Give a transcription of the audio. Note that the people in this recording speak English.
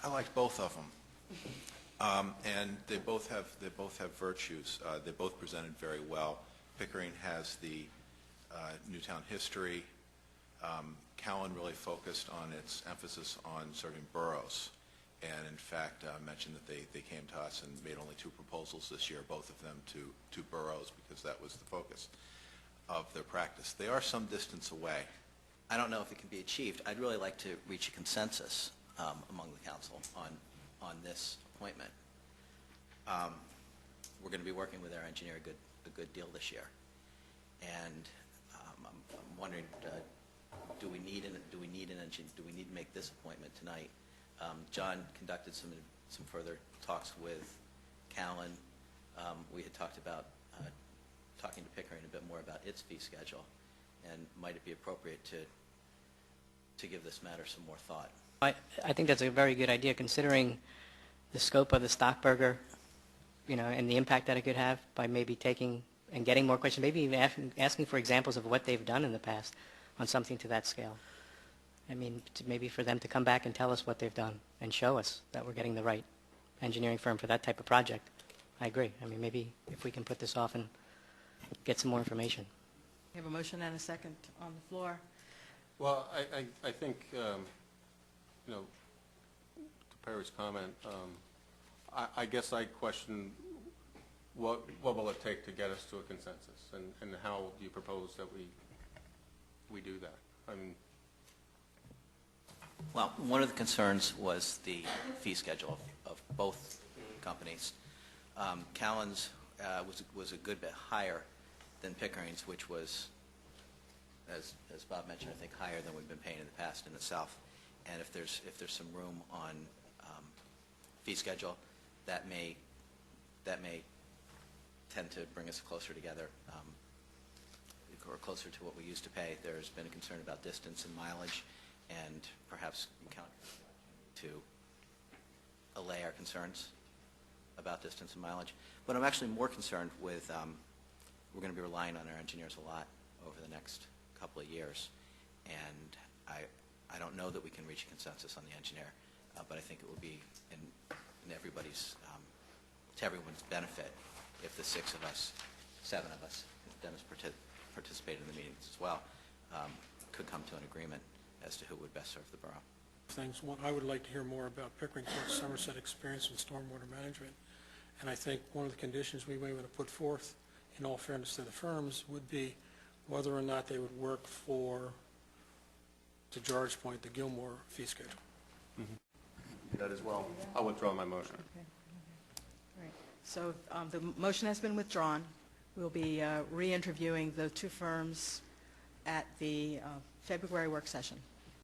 I liked both of them. And they both have virtues. They both presented very well. Pickering has the Newtown history. Cowan really focused on its emphasis on serving boroughs, and in fact mentioned that they came to us and made only 2 proposals this year, both of them to boroughs, because that was the focus of their practice. They are some distance away. I don't know if it can be achieved. I'd really like to reach a consensus among the council on this appointment. We're going to be working with our engineer a good deal this year, and I'm wondering, do we need an engineer? Do we need to make this appointment tonight? John conducted some further talks with Callan. We had talked about talking to Pickering a bit more about its fee schedule, and might it be appropriate to give this matter some more thought? I think that's a very good idea, considering the scope of the Stockburger, and the impact that it could have by maybe taking and getting more questions, maybe even asking for examples of what they've done in the past on something to that scale. I mean, maybe for them to come back and tell us what they've done and show us that we're getting the right engineering firm for that type of project. I agree. I mean, maybe if we can put this off and get some more information. We have a motion and a second on the floor. Well, I think, to Perry's comment, I guess I question what will it take to get us to a consensus, and how do you propose that we do that? I mean, Well, one of the concerns was the fee schedule of both companies. Callan's was a good bit higher than Pickering's, which was, as Bob mentioned, I think higher than we've been paying in the past in the South. And if there's some room on fee schedule, that may tend to bring us closer together, or closer to what we used to pay. There's been a concern about distance and mileage, and perhaps to allay our concerns about distance and mileage. But I'm actually more concerned with, we're going to be relying on our engineers a lot over the next couple of years, and I don't know that we can reach a consensus on the engineer, but I think it will be in everybody's, to everyone's benefit if the 7 of us, Dennis participated in the meetings as well, could come to an agreement as to who would best serve the borough. Things. One, I would like to hear more about Pickering Court's Somerset experience in stormwater management, and I think one of the conditions we may want to put forth, in all fairness to the firms, would be whether or not they would work for, to George's point, the Gilmore fee schedule. that as well. I'll withdraw my motion. Okay. All right. So the motion has been withdrawn. We'll be re-interviewing the 2 firms at the February work session.